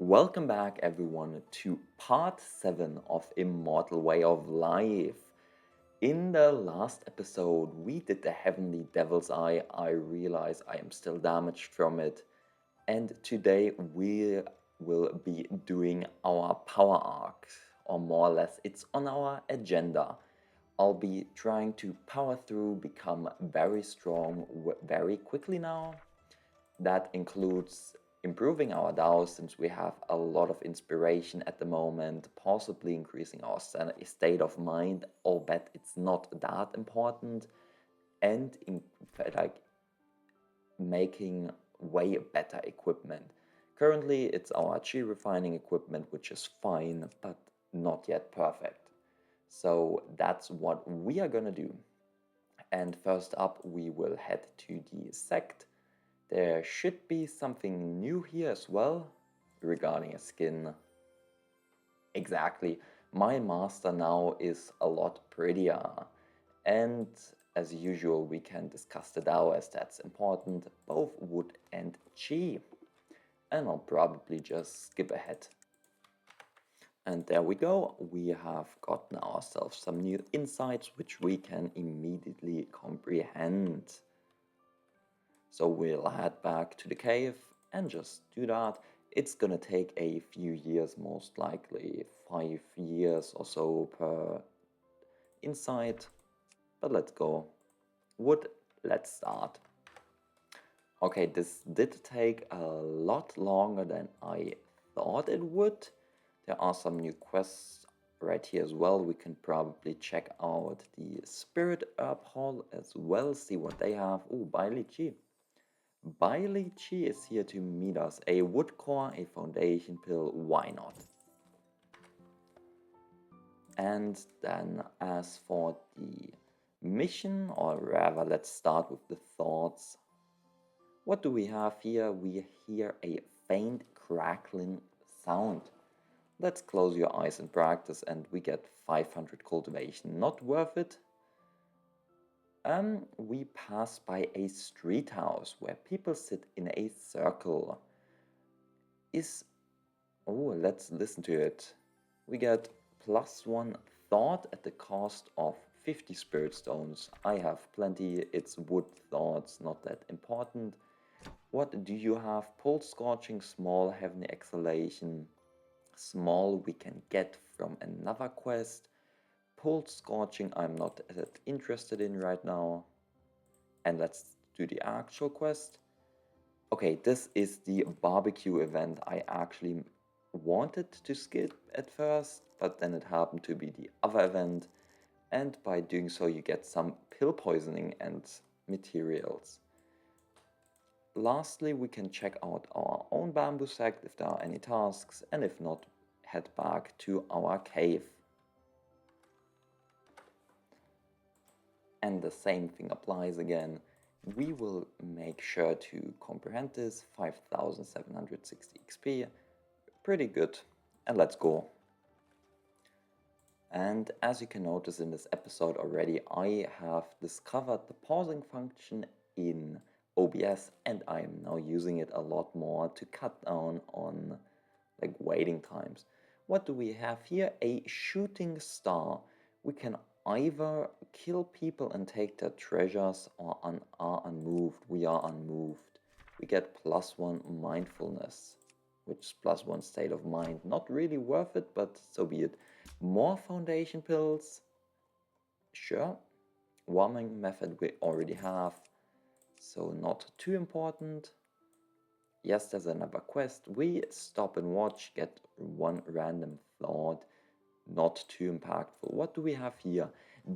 Welcome back, everyone, to part 7 of Immortal Way of Life. In the last episode, we did the Heavenly Devil's Eye. I realize I am still damaged from it. And today we will be doing our power arc, or more or less, it's on our agenda. I'll be trying to power through, become very strong very quickly now. That includes improving our DAO since we have a lot of inspiration at the moment, possibly increasing our state of mind, albeit it's not that important, and like making way better equipment. Currently, it's our chi refining equipment, which is fine, but not yet perfect. So that's what we are gonna do. And first up, we will head to the Sect. There should be something new here as well regarding a skin. Exactly, my master now is a lot prettier. And as usual, we can discuss the Dao as that's important, both wood and chi. And I'll probably just skip ahead. And there we go, we have gotten ourselves some new insights which we can immediately comprehend. So we'll head back to the cave and just do that. It's gonna take a few years, most likely 5 years or so per insight. But let's go. Wood, let's start. Okay, this did take a lot longer than I thought it would. There are some new quests right here as well. We can probably check out the Spirit Herb Hall as well, see what they have. Oh, Bailey Chi. Bailey Chi is here to meet us. A wood core, a foundation pill, why not? And then as for the mission, or rather let's start with the thoughts. What do we have here? We hear a faint crackling sound. Let's close your eyes and practice and we get 500 cultivation. Not worth it? We pass by a street house where people sit in a circle. Let's listen to it. We get +1 thought at the cost of 50 spirit stones. I have plenty, it's wood thoughts, not that important. What do you have? Pulse scorching, small, heavenly exhalation. Small we can get from another quest. Pulse scorching I'm not that interested in right now. And let's do the actual quest. Okay, this is the barbecue event I actually wanted to skip at first, but then it happened to be the other event, and by doing so you get some pill poisoning and materials. Lastly, we can check out our own bamboo sect if there are any tasks, and if not, head back to our cave. And the same thing applies again. We will make sure to comprehend this. 5760 XP, pretty good, and let's go. And as you can notice in this episode already, I have discovered the pausing function in OBS and I am now using it a lot more to cut down on like waiting times. What do we have here? A shooting star. We can either kill people and take their treasures or are unmoved. We are unmoved. We get +1 mindfulness, which is +1 state of mind. Not really worth it, but so be it. More foundation pills. Sure. Warming method we already have, so not too important. Yes, there's another quest. We stop and watch, get 1 random thought. Not too impactful. What do we have here?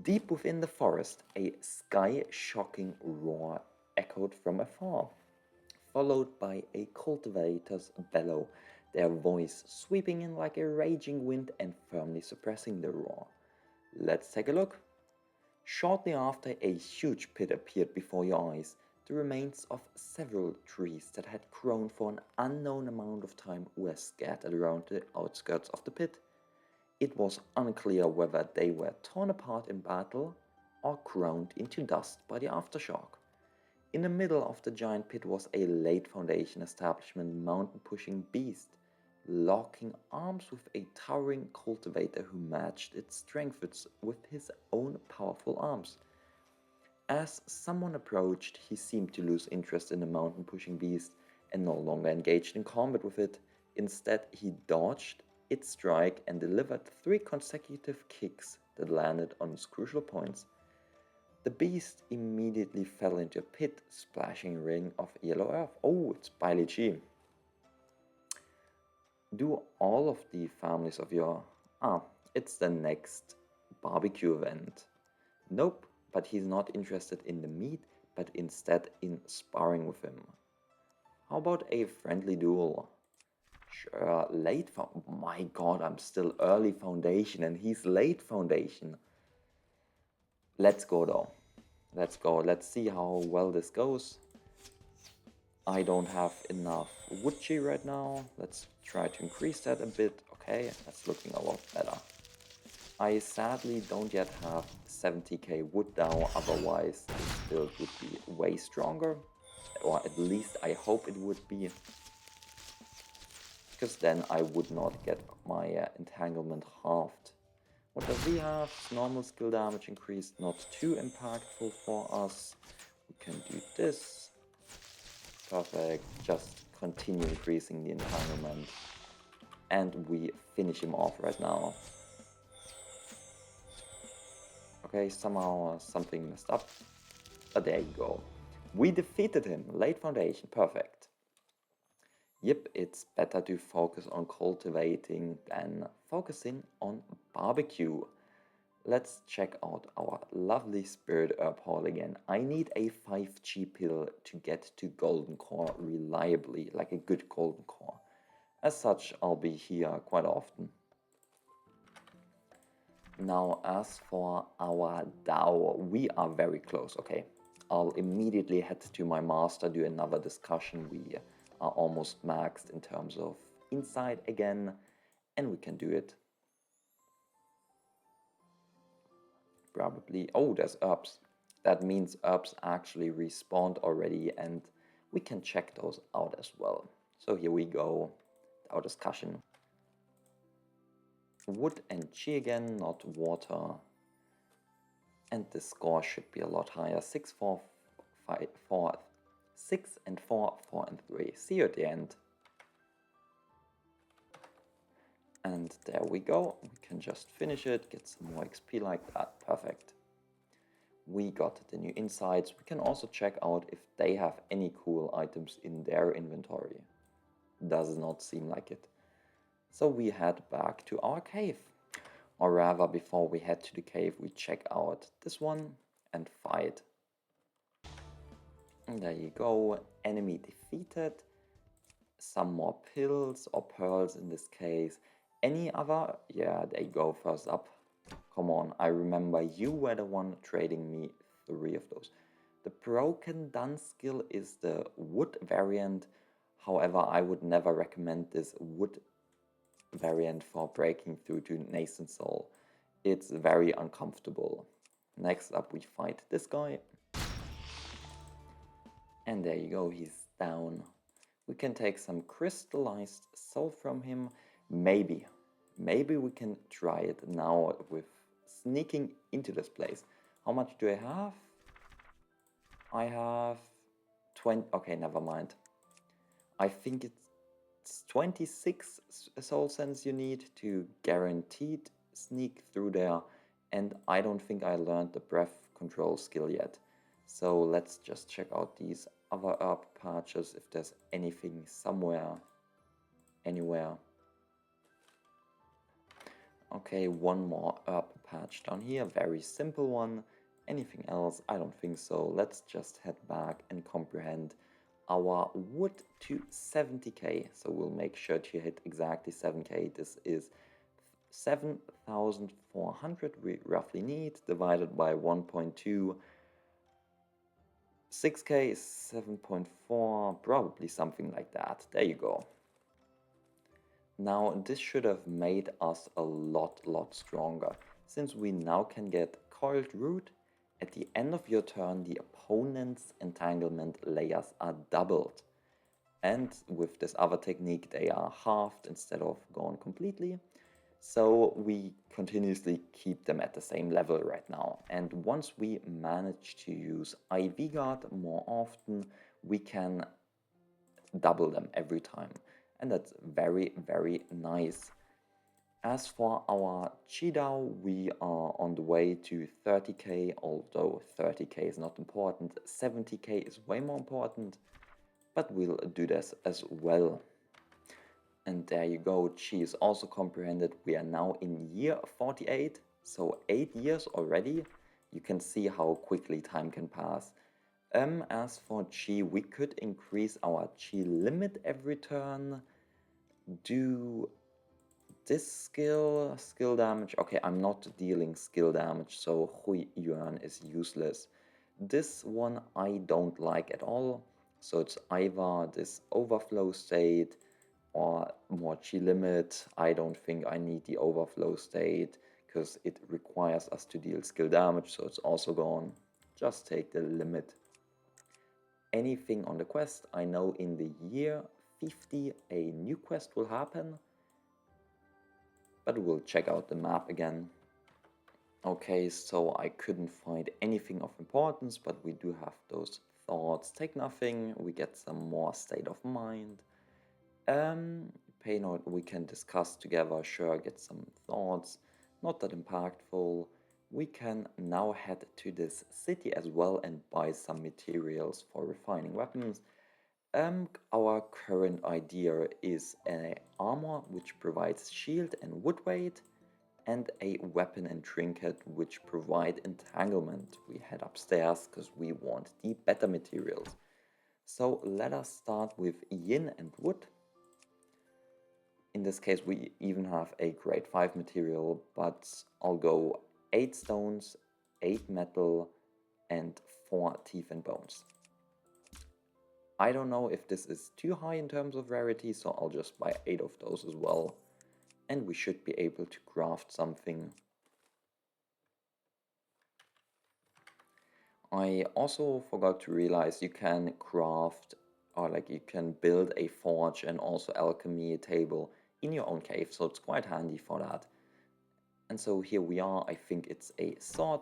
Deep within the forest, a sky-shocking roar echoed from afar, followed by a cultivator's bellow, their voice sweeping in like a raging wind and firmly suppressing the roar. Let's take a look. Shortly after, a huge pit appeared before your eyes. The remains of several trees that had grown for an unknown amount of time were scattered around the outskirts of the pit. It was unclear whether they were torn apart in battle or ground into dust by the aftershock. In the middle of the giant pit was a late Foundation establishment mountain-pushing beast. locking arms with a towering cultivator who matched its strength with his own powerful arms. As someone approached, he seemed to lose interest in the mountain-pushing beast and no longer engaged in combat with it. Instead, he dodged its strike and delivered 3 consecutive kicks that landed on its crucial points. The beast immediately fell into a pit, splashing a ring of yellow earth. Oh, it's Bailey Chi. Do all of the families of your... it's the next barbecue event. Nope, but he's not interested in the meat, but instead in sparring with him. How about a friendly duel? Sure, my god, I'm still early foundation and he's late foundation. Let's go though. Let's go. Let's see how well this goes. I don't have enough wood chi right now. Let's try to increase that a bit. Okay, that's looking a lot better. I sadly don't yet have 70k Wood Dao, otherwise this build would be way stronger. Or at least I hope it would be. Because then I would not get my entanglement halved. What does he have? Normal skill damage increased, not too impactful for us. We can do this. Perfect. Just continue increasing the entanglement. And we finish him off right now. Okay, somehow something messed up. But there you go. We defeated him. Late foundation. Perfect. Yep, it's better to focus on cultivating than focusing on barbecue. Let's check out our lovely spirit herb hall again. I need a 5G pill to get to golden core reliably, like a good golden core. As such, I'll be here quite often. Now, as for our Dao, we are very close. Okay, I'll immediately head to my master, do another discussion. We are almost maxed in terms of insight again, and we can do it. Probably. Oh, there's herbs. That means herbs actually respawned already, and we can check those out as well. So here we go, our discussion. Wood and chi again, not water. And the score should be a lot higher. 6, 4, 5, 4, 6 and 4, 4 and 3. See you at the end. And there we go. We can just finish it, get some more XP like that. Perfect. We got the new insights. We can also check out if they have any cool items in their inventory. Does not seem like it. So we head back to our cave. Or rather, before we head to the cave, we check out this one and fight. And there you go. Enemy defeated. Some more pills or pearls in this case. Any other? Yeah, there you go. First up. Come on, I remember you were the one trading me 3 of those. The broken done skill is the wood variant. However, I would never recommend this wood variant for breaking through to Nascent Soul. It's very uncomfortable. Next up we fight this guy. And there you go, he's down. We can take some crystallized soul from him. Maybe we can try it now with sneaking into this place. How much do I have? I have 20. Okay, never mind. I think it's 26 soul cents you need to guaranteed sneak through there. And I don't think I learned the breath control skill yet. So let's just check out these other herb patches if there's anything somewhere, anywhere. Okay, one more herb patch down here, very simple one. Anything else? I don't think so. Let's just head back and comprehend our wood to 70k. So we'll make sure to hit exactly 7k. This is 7,400 we roughly need, divided by 1.2. 6k is 7.4, probably something like that. There you go. Now this should have made us a lot stronger, since we now can get Coiled Root. At the end of your turn, the opponent's entanglement layers are doubled. And with this other technique, they are halved instead of gone completely. So we continuously keep them at the same level right now. And once we manage to use IV Guard more often, we can double them every time. And that's very, very nice. As for our Chi Dao, we are on the way to 30k, although 30k is not important. 70k is way more important, but we'll do this as well. And there you go, Chi is also comprehended. We are now in year 48, so 8 years already. You can see how quickly time can pass. As for Chi, we could increase our Chi limit every turn. Do this skill damage. Okay, I'm not dealing skill damage, so Hui Yuan is useless. This one I don't like at all. So it's either this overflow state or more Chi limit. I don't think I need the overflow state because it requires us to deal skill damage, so it's also gone. Just take the limit. Anything on the quest, I know in the year 50 a new quest will happen, but we'll check out the map again. Okay, so I couldn't find anything of importance, but we do have those thoughts. Take nothing, we get some more state of mind. Pay note, we can discuss together, sure, get some thoughts, not that impactful. We can now head to this city as well and buy some materials for refining weapons. Our current idea is an armor which provides shield and wood weight, and a weapon and trinket which provide entanglement. We head upstairs because we want the better materials. So let us start with yin and wood. In this case we even have a grade 5 material, but I'll go 8 stones, 8 metal and 4 teeth and bones. I don't know if this is too high in terms of rarity, so I'll just buy 8 of those as well. And we should be able to craft something. I also forgot to realize you can craft, or like you can build a forge and also alchemy table in your own cave, so it's quite handy for that. And so here we are. I think it's a sword.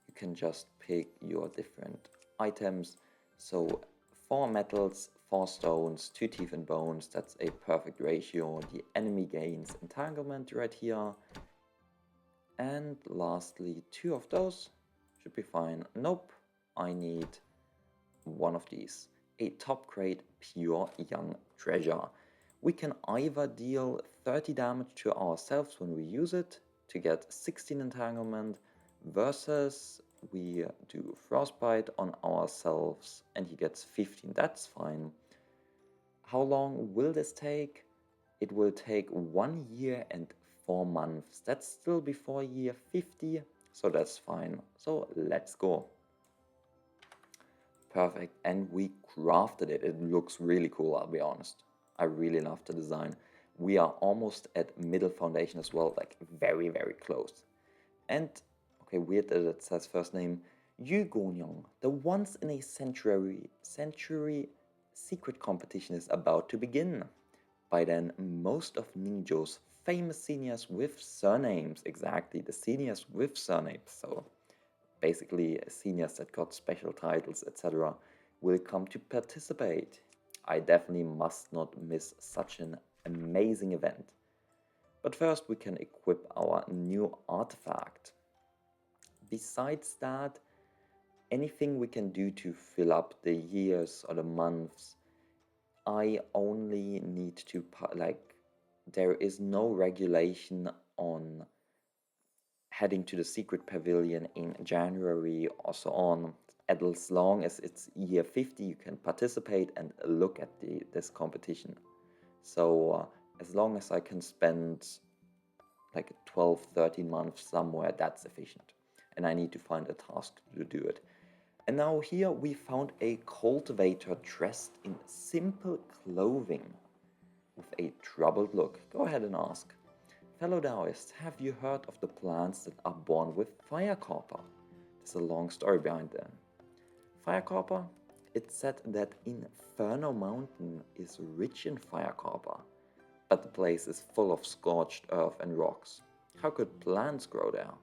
You can just pick your different items. So 4 metals, 4 stones, 2 teeth and bones. That's a perfect ratio. The enemy gains entanglement right here. And lastly, 2 of those should be fine. Nope, I need 1 of these. A top grade pure young treasure. We can either deal 30 damage to ourselves when we use it to get 16 entanglement, versus we do frostbite on ourselves and he gets 15. That's fine. How long will this take? It will take 1 year and 4 months. That's still before year 50, so that's fine. So let's go. Perfect, and we crafted it. It looks really cool, I'll be honest. I really love the design. We are almost at middle foundation as well, like very, very close. And, okay, weird that it says first name, Yu Gonyong. The once in a century secret competition is about to begin. By then, most of Ningzhou's famous seniors with surnames, exactly, the seniors with surnames, so basically seniors that got special titles, etc., will come to participate. I definitely must not miss such an amazing event. But first we can equip our new artifact. Besides that, anything we can do to fill up the years or the months, I only need to, like, there is no regulation on heading to the secret pavilion in January or so on. As long as it's year 50, you can participate and look at this competition. So as long as I can spend like 12, 13 months somewhere, that's sufficient. And I need to find a task to do it. And now here we found a cultivator dressed in simple clothing with a troubled look. Go ahead and ask. Fellow Taoists, have you heard of the plants that are born with fire copper? There's a long story behind them. Fire copper It said that Inferno Mountain is rich in fire copper, but the place is full of scorched earth and rocks. How could plants grow there?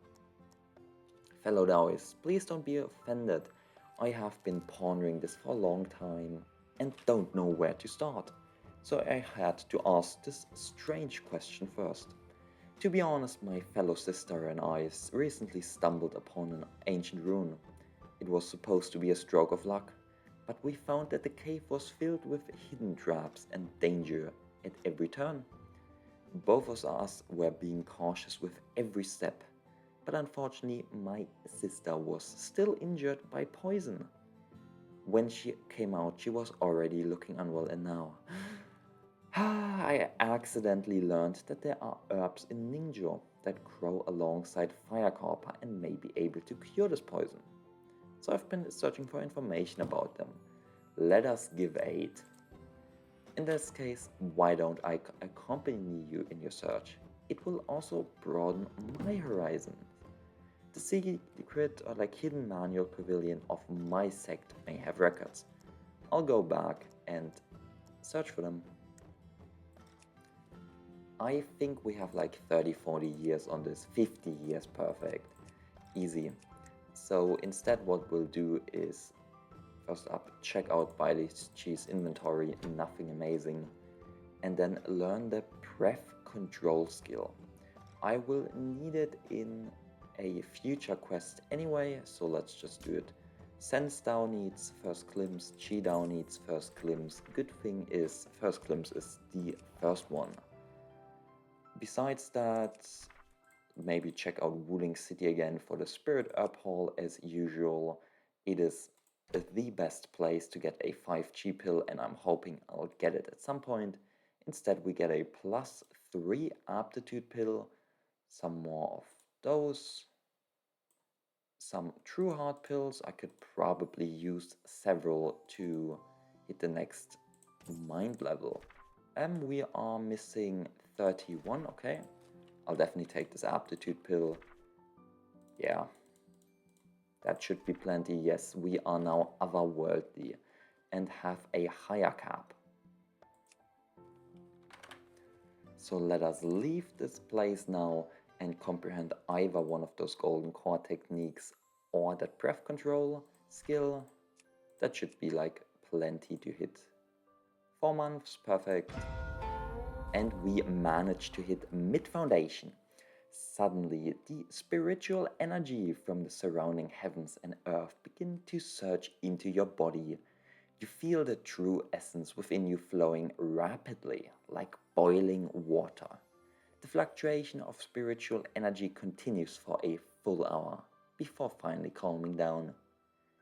Fellow Daoists, please don't be offended. I have been pondering this for a long time and don't know where to start. So I had to ask this strange question first. To be honest, my fellow sister and I recently stumbled upon an ancient ruin. It was supposed to be a stroke of luck, but we found that the cave was filled with hidden traps and danger at every turn. Both of us were being cautious with every step, but unfortunately, my sister was still injured by poison. When she came out, she was already looking unwell, and now I accidentally learned that there are herbs in Ningyo that grow alongside fire copper and may be able to cure this poison. So I've been searching for information about them. Let us give aid. In this case, why don't I accompany you in your search? It will also broaden my horizons. The secret or hidden manual pavilion of my sect may have records. I'll go back and search for them. I think we have 30-40 years on this, 50 years perfect. Easy. So instead what we'll do is, first up, check out Bailey's Cheese inventory, nothing amazing. And then learn the breath control skill. I will need it in a future quest anyway, so let's just do it. Sense Dao needs first glimpse, Chi Dao needs first glimpse. Good thing is, first glimpse is the first one. Besides that, maybe check out Wuling City again for the Spirit Herb Hall as usual. It is the best place to get a 5G pill, and I'm hoping I'll get it at some point. Instead, we get a +3 aptitude pill, some more of those, some true heart pills. I could probably use several to hit the next mind level. We are missing 31, okay. I'll definitely take this aptitude pill. Yeah, that should be plenty. Yes, we are now otherworldly and have a higher cap. So let us leave this place now and comprehend either one of those golden core techniques or that breath control skill. That should be plenty to hit. 4 months, perfect. And we managed to hit mid-foundation. Suddenly, the spiritual energy from the surrounding heavens and earth begin to surge into your body. You feel the true essence within you flowing rapidly, like boiling water. The fluctuation of spiritual energy continues for a full hour, before finally calming down.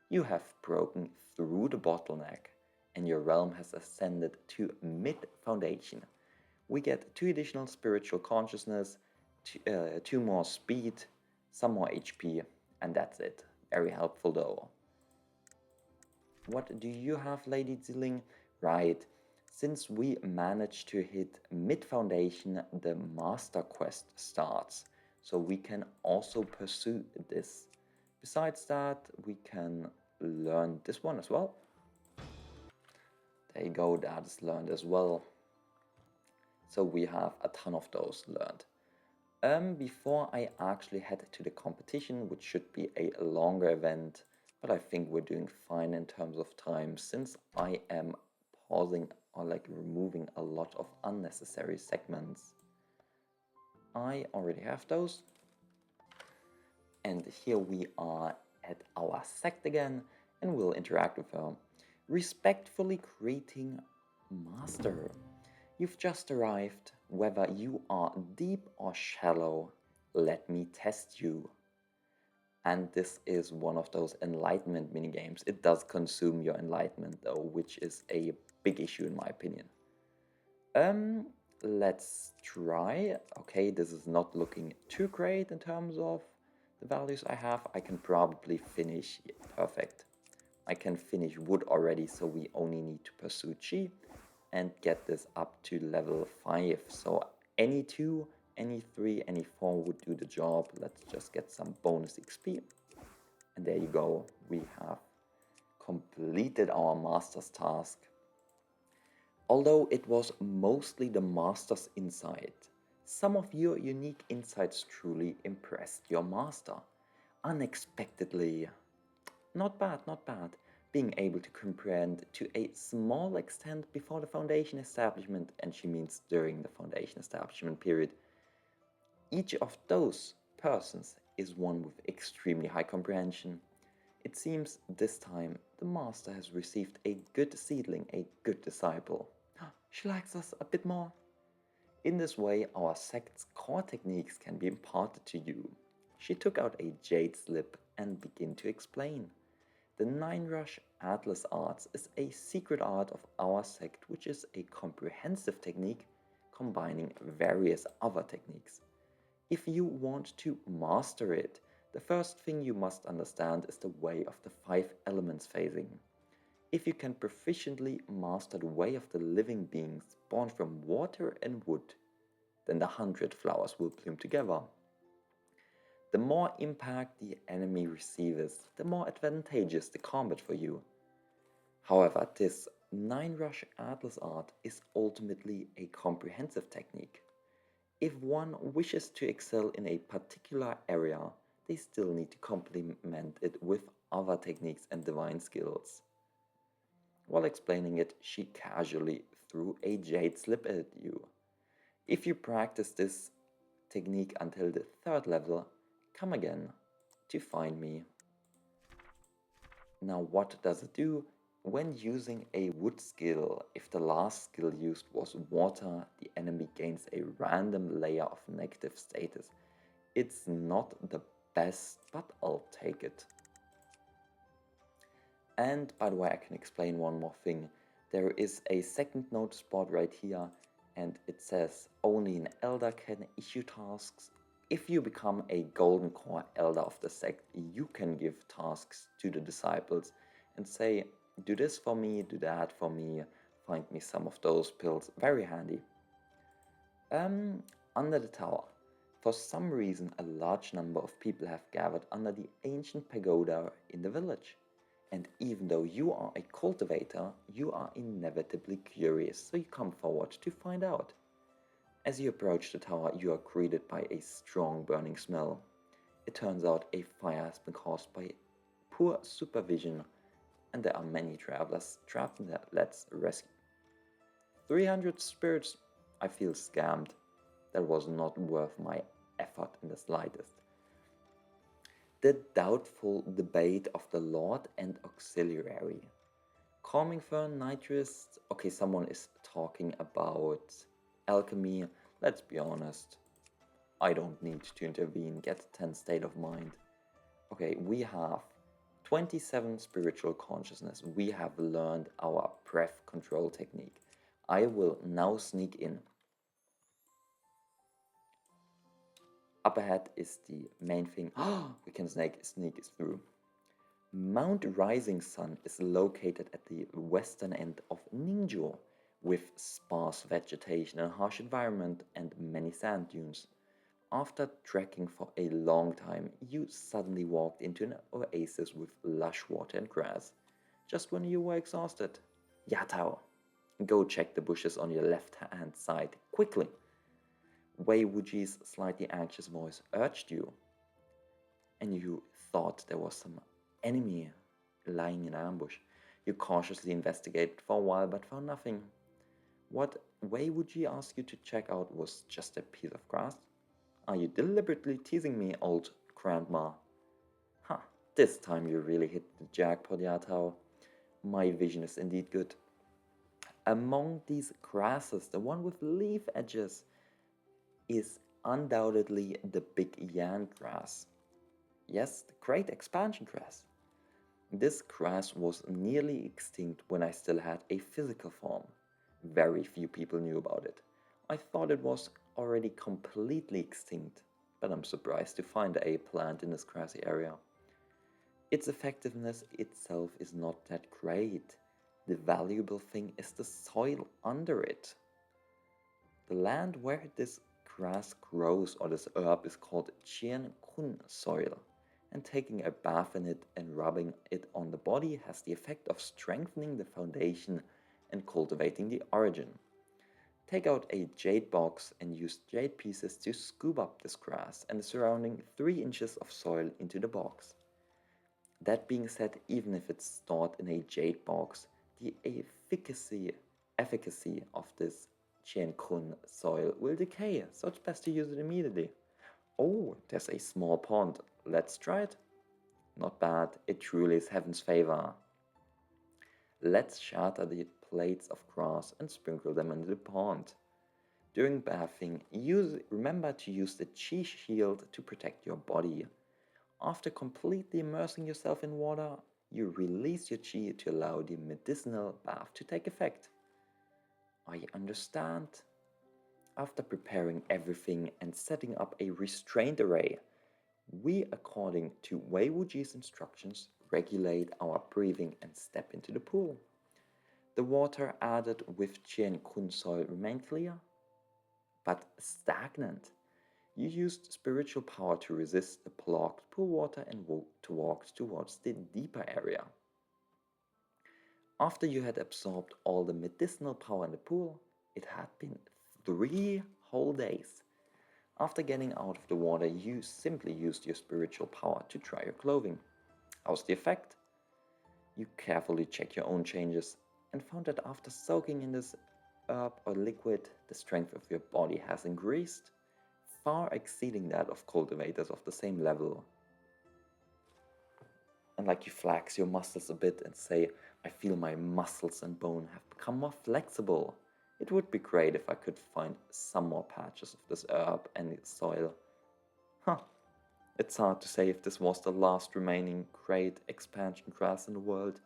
You have broken through the bottleneck, and your realm has ascended to mid-foundation. We get 2 additional spiritual consciousness, 2 more speed, some more HP, and that's it. Very helpful though. What do you have, Lady Zilling? Right, since we managed to hit mid-foundation, the master quest starts, so we can also pursue this. Besides that, we can learn this one as well. There you go, that is learned as well. So we have a ton of those learned. Before I actually head to the competition, which should be a longer event, but I think we're doing fine in terms of time, since I am pausing or removing a lot of unnecessary segments. I already have those. And here we are at our sect again, and we'll interact with her. Respectfully greeting, Master. You've just arrived. Whether you are deep or shallow, let me test you. And this is one of those enlightenment minigames. It does consume your enlightenment though, which is a big issue in my opinion. Let's try. Okay, this is not looking too great in terms of the values I have. I can probably finish. Yeah, perfect. I can finish wood already, so we only need to pursue chi and get this up to level 5. So any 2, any 3, any 4 would do the job. Let's just get some bonus XP. And there you go. We have completed our master's task. Although it was mostly the master's insight, some of your unique insights truly impressed your master. Unexpectedly. Not bad, not bad. Being able to comprehend to a small extent before the Foundation establishment, and she means during the Foundation establishment period. Each of those persons is one with extremely high comprehension. It seems this time the Master has received a good seedling, a good disciple. She likes us a bit more. In this way, our sect's core techniques can be imparted to you. She took out a jade slip and began to explain. The 9-rush Atlas Arts is a secret art of our sect, which is a comprehensive technique combining various other techniques. If you want to master it, the first thing you must understand is the way of the 5 elements phasing. If you can proficiently master the way of the living beings born from water and wood, then the 100 flowers will bloom together. The more impact the enemy receives, the more advantageous the combat for you. However, this 9-rush Atlas art is ultimately a comprehensive technique. If one wishes to excel in a particular area, they still need to complement it with other techniques and divine skills. While explaining it, she casually threw a jade slip at you. If you practice this technique until the 3rd level, come again to find me. Now what does it do? When using a wood skill, if the last skill used was water, the enemy gains a random layer of negative status. It's not the best, but I'll take it. And by the way, I can explain one more thing. There is a second notice board right here, and it says only an elder can issue tasks. If you become a golden core elder of the sect, you can give tasks to the disciples and say, do this for me, do that for me, find me some of those pills. Very handy. Under the tower. For some reason, a large number of people have gathered under the ancient pagoda in the village. And even though you are a cultivator, you are inevitably curious, so you come forward to find out. As you approach the tower, you are greeted by a strong burning smell. It turns out a fire has been caused by poor supervision, and there are many travelers trapped in that let's rescue. 300 spirits. I feel scammed. That was not worth my effort in the slightest. The doubtful debate of the Lord and Auxiliary. Calming fern, nitrous. Okay, someone is talking about alchemy. Let's be honest. I don't need to intervene. Get 10 state of mind. Okay, we have 27 spiritual consciousness. We have learned our breath control technique. I will now sneak in. Up ahead is the main thing. We can sneak through. Mount Rising Sun is located at the western end of Ningyo, with sparse vegetation and harsh environment and many sand dunes. After trekking for a long time, you suddenly walked into an oasis with lush water and grass, just when you were exhausted. Yatao, go check the bushes on your left-hand side, quickly. Wei Wuji's slightly anxious voice urged you, and you thought there was some enemy lying in ambush. You cautiously investigated for a while but found nothing. What Wei Wuji asked you to check out was just a piece of grass? Are you deliberately teasing me, old grandma? Huh, this time you really hit the jackpot, Yatao. My vision is indeed good. Among these grasses, the one with leaf edges is undoubtedly the big yan grass. Yes, the great expansion grass. This grass was nearly extinct when I still had a physical form. Very few people knew about it. I thought it was already completely extinct, but I'm surprised to find a plant in this grassy area. Its effectiveness itself is not that great. The valuable thing is the soil under it. The land where this grass grows or this herb is called Jian Kun soil, and taking a bath in it and rubbing it on the body has the effect of strengthening the foundation and cultivating the origin. Take out a jade box and use jade pieces to scoop up this grass and the surrounding 3 inches of soil into the box. That being said, even if it's stored in a jade box, the efficacy of this Qian soil will decay, so it's best to use it immediately. Oh, there's a small pond. Let's try it. Not bad, it truly is heaven's favor. Let's shatter the plates of grass and sprinkle them into the pond. During bathing, remember to use the Qi shield to protect your body. After completely immersing yourself in water, you release your Qi to allow the medicinal bath to take effect. I understand. After preparing everything and setting up a restraint array, we, according to Wei Wuji's instructions, regulate our breathing and step into the pool. The water added with Qian Kun soil remained clear, but stagnant. You used spiritual power to resist the clogged pool water and walked towards the deeper area. After you had absorbed all the medicinal power in the pool, it had been 3 whole days. After getting out of the water, you simply used your spiritual power to dry your clothing. How's the effect? You carefully check your own changes and found that after soaking in this herb or liquid, the strength of your body has increased, far exceeding that of cultivators of the same level. And like you flex your muscles a bit and say, I feel my muscles and bone have become more flexible. It would be great if I could find some more patches of this herb and its soil. It's hard to say if this was the last remaining great expansion grass in the world.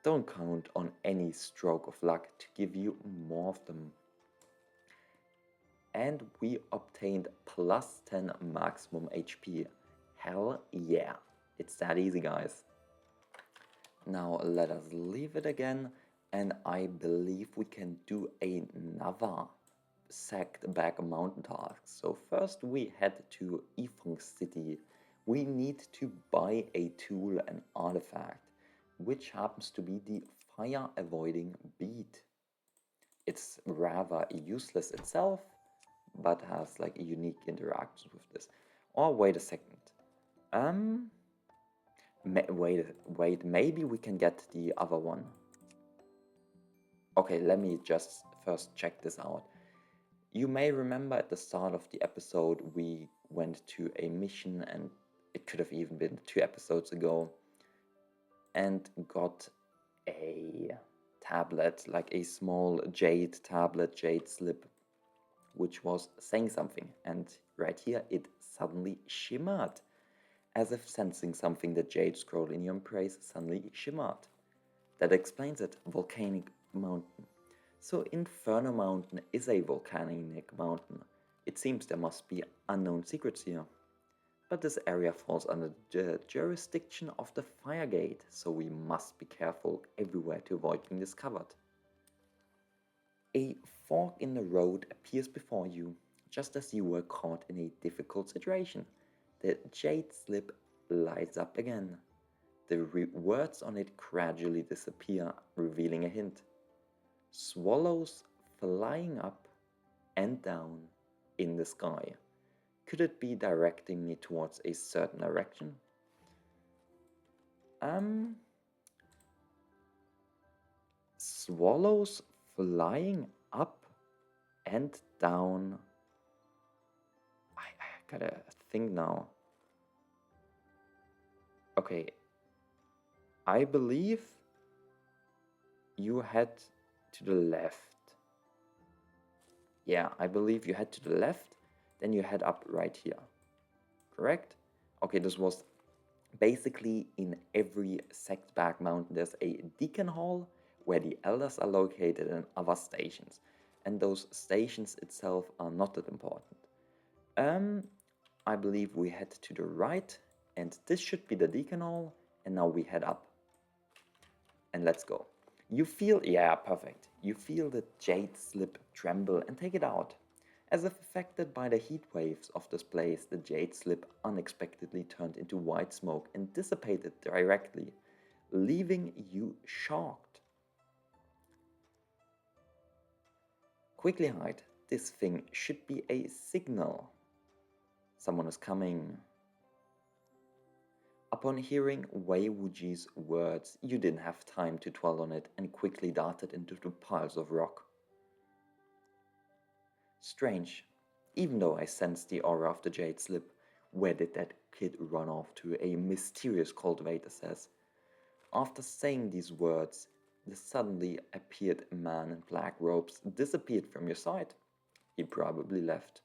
Don't count on any stroke of luck to give you more of them. And we obtained plus 10 maximum HP. Hell yeah, it's that easy, guys. Now let us leave it again, and I believe we can do another Sect back mountain task. So first we head to Yifeng City. We need to buy a tool and artifact, which happens to be the fire avoiding bead. It's rather useless itself, but has like a unique interaction with this. Or wait a second. Wait, maybe we can get the other one. Okay, let me just first check this out. You may remember at the start of the episode we went to a mission, and it could have even been 2 episodes ago, and got a tablet, like a small jade tablet, jade slip, which was saying something, and right here it suddenly shimmered. As if sensing something, the jade scroll in your embrace suddenly shimmered. That explains it, volcanic mountain. So Inferno Mountain is a volcanic mountain. It seems there must be unknown secrets here. But this area falls under the jurisdiction of the Fire Gate, so we must be careful everywhere to avoid being discovered. A fork in the road appears before you, just as you were caught in a difficult situation. The jade slip lights up again. The words on it gradually disappear, revealing a hint. Swallows flying up and down in the sky. Could it be directing me towards a certain direction? Swallows flying up and down. I gotta think now. Okay, I believe you head to the left. Yeah, I believe you head to the left, then you head up right here. Correct? Okay, this was basically in every sect back mountain. There's a deacon hall where the elders are located and other stations. And those stations itself are not that important. I believe we head to the right, and this should be the deacon hall, and now we head up. And let's go. You feel, yeah, perfect. You feel the jade slip tremble and take it out. As if affected by the heat waves of this place, the jade slip unexpectedly turned into white smoke and dissipated directly, leaving you shocked. Quickly hide. This thing should be a signal. Someone is coming. Upon hearing Wei Wuji's words, you didn't have time to dwell on it and quickly darted into the piles of rock. Strange. Even though I sensed the aura of the jade slip, where did that kid run off to? A mysterious cultivator says. After saying these words, the suddenly appeared man in black robes disappeared from your sight. He probably left.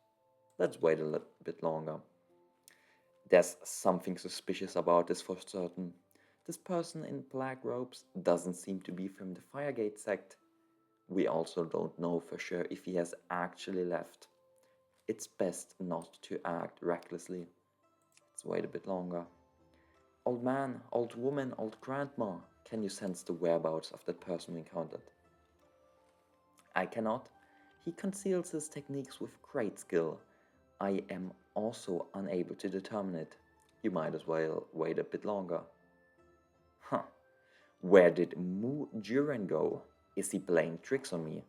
Let's wait a little bit longer. There's something suspicious about this for certain. This person in black robes doesn't seem to be from the Firegate sect. We also don't know for sure if he has actually left. It's best not to act recklessly. Let's wait a bit longer. Old man, old woman, old grandma, can you sense the whereabouts of that person we encountered? I cannot. He conceals his techniques with great skill. I am also unable to determine it. You might as well wait a bit longer. Huh. Where did Mu Jiren go? Is he playing tricks on me?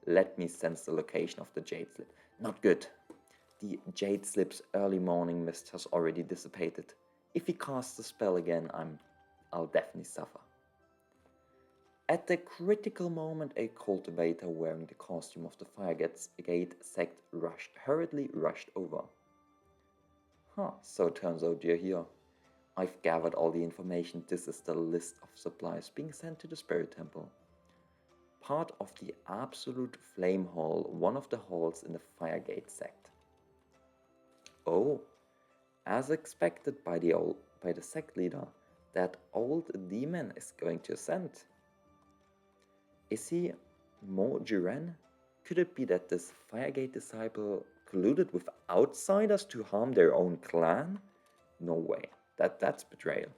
Let me sense the location of the jade slip. Not good. The jade slip's early morning mist has already dissipated. If he casts the spell again, I'll definitely suffer. At the critical moment, a cultivator wearing the costume of the Firegate sect hurriedly rushed over. So it turns out you're here. I've gathered all the information. This is the list of supplies being sent to the Spirit Temple. Part of the Absolute Flame Hall, one of the halls in the Firegate sect. Oh, as expected by the sect leader, that old demon is going to ascend. Is he Mo Jiren? Could it be that this Firegate disciple colluded with outsiders to harm their own clan? No way. That's betrayal.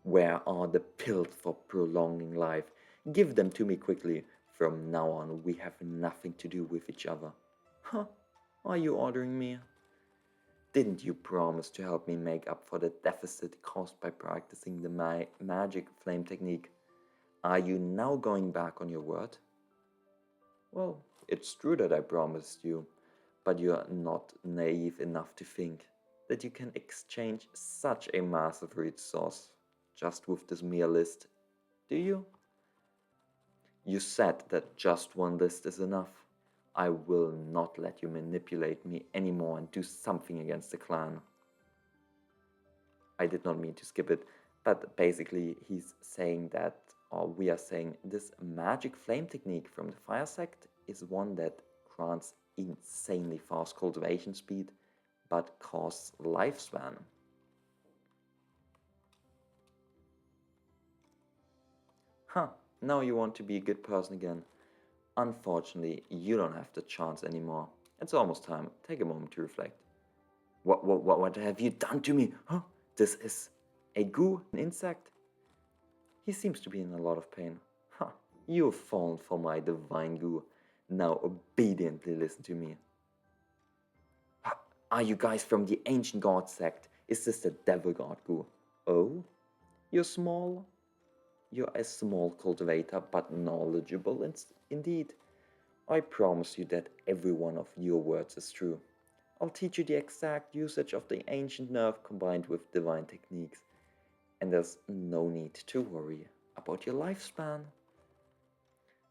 Where are the pills for prolonging life? Give them to me quickly. From now on, we have nothing to do with each other. Huh? Are you ordering me? Didn't you promise to help me make up for the deficit caused by practicing the magic flame technique? Are you now going back on your word? Well, it's true that I promised you, but you are not naive enough to think that you can exchange such a massive resource just with this mere list, do you? You said that just one list is enough. I will not let you manipulate me anymore and do something against the clan. I did not mean to skip it, but basically he's saying that, or we are saying, this magic flame technique from the Fire Sect is one that grants insanely fast cultivation speed, but costs lifespan. Now you want to be a good person again. Unfortunately, you don't have the chance anymore. It's almost time. Take a moment to reflect. What have you done to me? This is a goo, an insect? He seems to be in a lot of pain. You've fallen for my divine goo. Now obediently listen to me. Are you guys from the ancient god sect? Is this the devil god goo? Oh? You're small? You're a small cultivator, but knowledgeable indeed. I promise you that every one of your words is true. I'll teach you the exact usage of the ancient nerve combined with divine techniques. And there's no need to worry about your lifespan.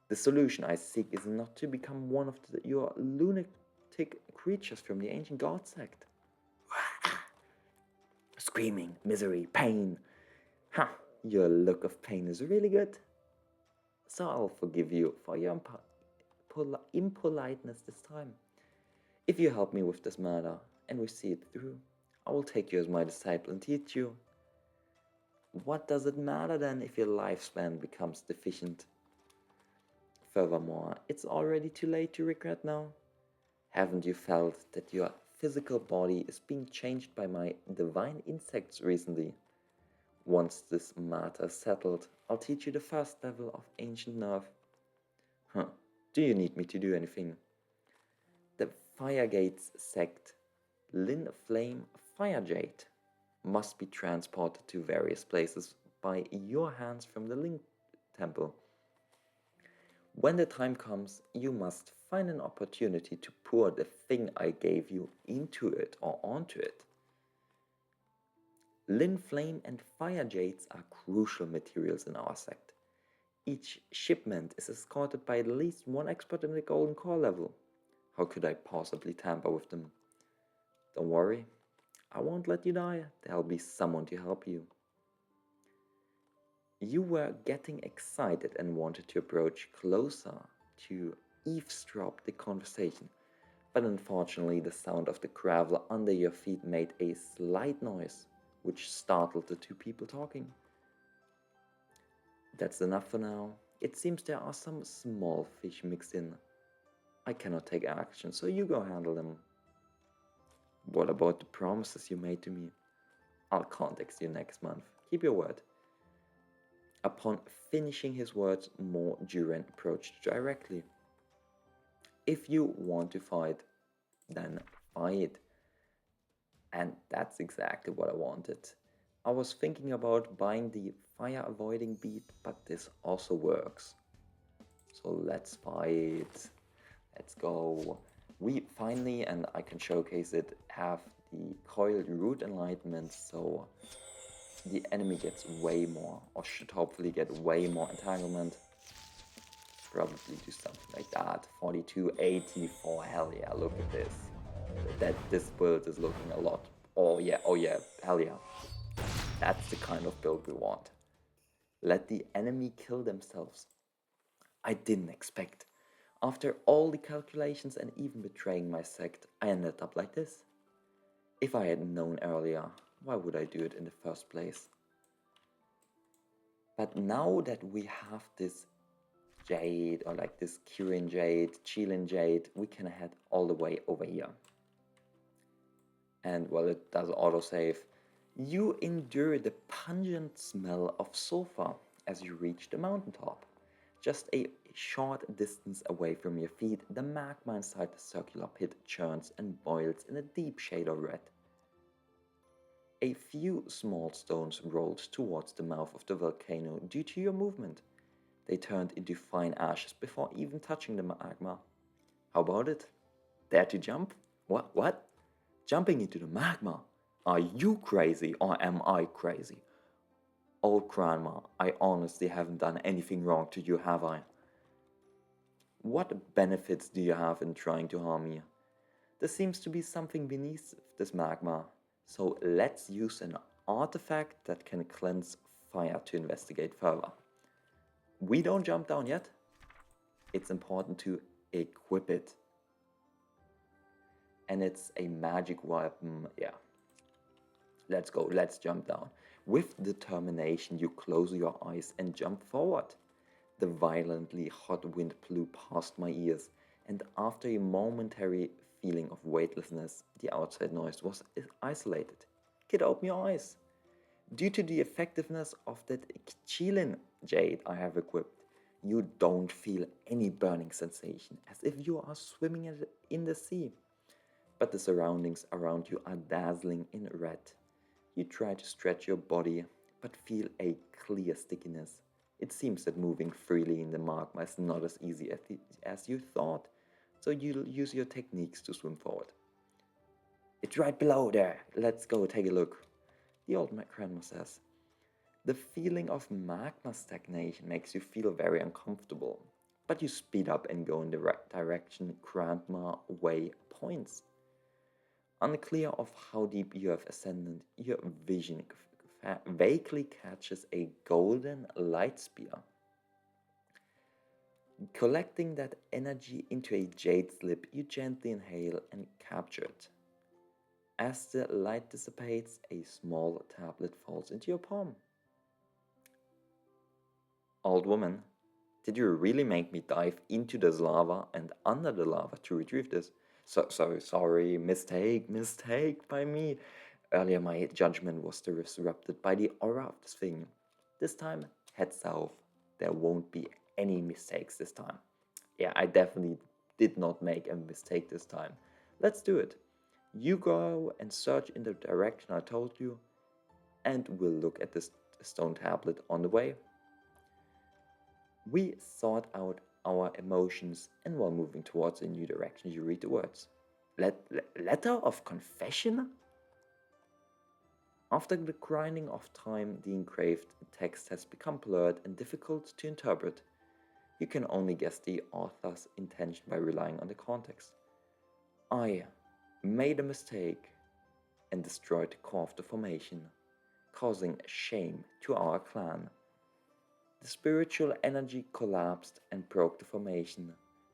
The solution I seek is not to become one of your lunatic creatures from the ancient god sect. Screaming, misery, pain. Your look of pain is really good. So I'll forgive you for your impoliteness this time. If you help me with this matter and we see it through, I will take you as my disciple and teach you. What does it matter then if your lifespan becomes deficient? Furthermore, it's already too late to regret now. Haven't you felt that your physical body is being changed by my divine insects recently? Once this matter is settled, I'll teach you the first level of ancient nerve. Do you need me to do anything? The Firegate's sect, Lin Flame Fire Jade, must be transported to various places by your hands from the Link Temple. When the time comes, you must find an opportunity to pour the thing I gave you into it or onto it. Lin Flame and Fire Jades are crucial materials in our sect. Each shipment is escorted by at least one expert in the Golden Core level. How could I possibly tamper with them? Don't worry, I won't let you die. There'll be someone to help you. You were getting excited and wanted to approach closer to eavesdrop the conversation, but unfortunately the sound of the gravel under your feet made a slight noise, which startled the two people talking. That's enough for now. It seems there are some small fish mixed in. I cannot take action, so you go handle them. What about the promises you made to me? I'll contact you next month. Keep your word. Upon finishing his words, Mo Duran approached directly. If you want to fight, then fight. And that's exactly what I wanted. I was thinking about buying the fire avoiding bead, but this also works. So let's fight. Let's go. We finally, and I can showcase it, have the coiled root enlightenment, so the enemy gets way more, or should hopefully get way more entanglement. Probably do something like that. 4284, hell yeah, look at this. This build is looking a lot. Oh yeah, hell yeah. That's the kind of build we want. Let the enemy kill themselves. I didn't expect. After all the calculations and even betraying my sect, I ended up like this. If I had known earlier, why would I do it in the first place? But now that we have this jade, or like this Kirin jade, Chilin jade, we can head all the way over here. And well, it does autosave. You endure the pungent smell of sulfur as you reach the mountaintop. Just a short distance away from your feet, the magma inside the circular pit churns and boils in a deep shade of red. A few small stones rolled towards the mouth of the volcano due to your movement. They turned into fine ashes before even touching the magma. How about it? Dare to jump? What? Jumping into the magma? Are you crazy or am I crazy? Old grandma, I honestly haven't done anything wrong to you, have I? What benefits do you have in trying to harm me? There seems to be something beneath this magma, so let's use an artifact that can cleanse fire to investigate further. We don't jump down yet. It's important to equip it. And it's a magic weapon, yeah. Let's go, let's jump down. With determination, you close your eyes and jump forward. The violently hot wind blew past my ears, and after a momentary feeling of weightlessness, the outside noise was isolated. Kid, open your eyes. Due to the effectiveness of that Chilin jade I have equipped, you don't feel any burning sensation, as if you are swimming in the sea. But the surroundings around you are dazzling in red. You try to stretch your body, but feel a clear stickiness. It seems that moving freely in the magma is not as easy as you thought, so you'll use your techniques to swim forward. It's right below there. Let's go take a look. The old grandma says. The feeling of magma stagnation makes you feel very uncomfortable, but you speed up and go in the right direction Grandma Way points. Unclear of how deep you have ascended, your vision vaguely catches a golden light spear. Collecting that energy into a jade slip, you gently inhale and capture it. As the light dissipates, a small tablet falls into your palm. Old woman, did you really make me dive into this lava and under the lava to retrieve this? Sorry, mistake by me. Earlier my judgment was disrupted by the aura of this thing. This time, head south. There won't be any mistakes this time. Yeah, I definitely did not make a mistake this time. Let's do it. You go and search in the direction I told you, and we'll look at this stone tablet on the way. We sort out our emotions, and while moving towards a new direction, you read the words. Letter of confession? After the grinding of time, the engraved text has become blurred and difficult to interpret. You can only guess the author's intention by relying on the context. I made a mistake and destroyed the core of the formation, causing shame to our clan. The spiritual energy collapsed and broke the formation,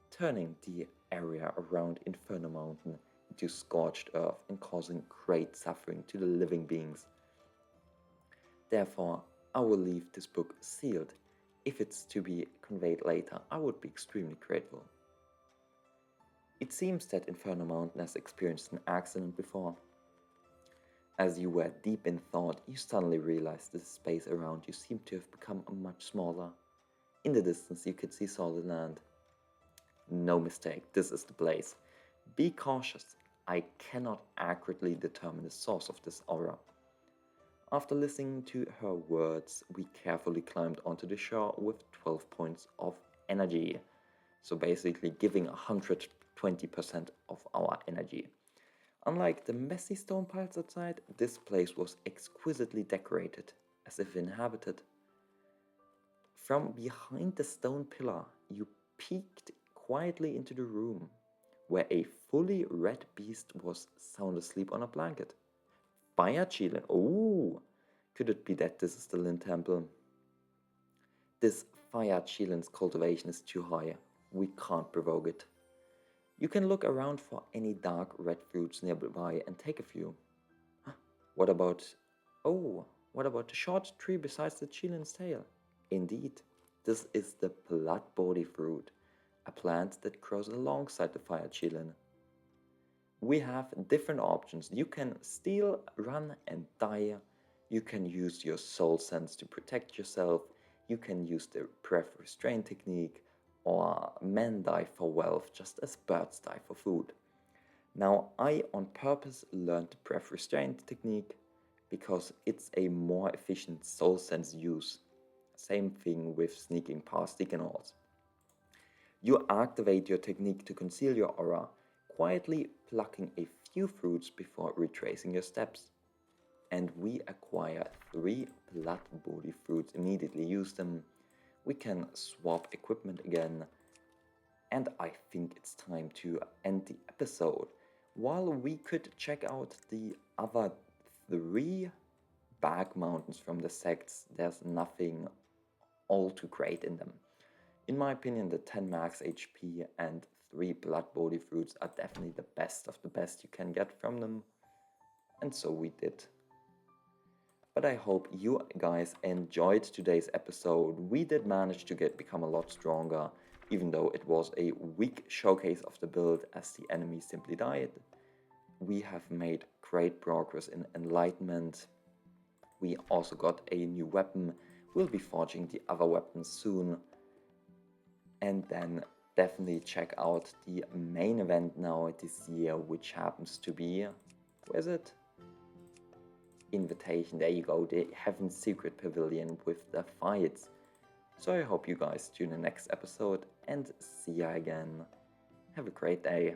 turning the area around Inferno Mountain into scorched earth and causing great suffering to the living beings. Therefore, I will leave this book sealed. If it's to be conveyed later, I would be extremely grateful. It seems that Inferno Mountain has experienced an accident before. As you were deep in thought, you suddenly realized the space around you seemed to have become much smaller. In the distance, you could see solid land. No mistake, this is the place. Be cautious. I cannot accurately determine the source of this aura. After listening to her words, we carefully climbed onto the shore with 12 points of energy. So basically giving 120% of our energy. Unlike the messy stone piles outside, this place was exquisitely decorated, as if inhabited. From behind the stone pillar, you peeked quietly into the room, where a fully red beast was sound asleep on a blanket. Fire Chilin. Oh, could it be that this is the Lin Temple? This Fire Chilin's cultivation is too high. We can't provoke it. You can look around for any dark red fruits nearby and take a few. What about the short tree besides the Chilin's tail? Indeed, this is the blood body fruit, a plant that grows alongside the Fire Chilin. We have different options. You can steal, run and die. You can use your soul sense to protect yourself. You can use the breath restraint technique, or men die for wealth just as birds die for food. Now, I on purpose learned the breath restraint technique because it's a more efficient soul sense use. Same thing with sneaking past Deacons. You activate your technique to conceal your aura, quietly plucking a few fruits before retracing your steps. And we acquire 3 blood body fruits, immediately use them. We can swap equipment again, and I think it's time to end the episode. While we could check out the other 3 back mountains from the sects, there's nothing all too great in them. In my opinion, the 10 max HP and 3 blood body fruits are definitely the best of the best you can get from them, and so we did. But I hope you guys enjoyed today's episode. We did manage to become a lot stronger, even though it was a weak showcase of the build as the enemy simply died. We have made great progress in enlightenment. We also got a new weapon. We'll be forging the other weapons soon. And then definitely check out the main event now this year, which happens to be, where is it? Invitation, there you go, the Heaven's Secret Pavilion with the fights. So I hope you guys tune in next episode and see ya again. Have a great day.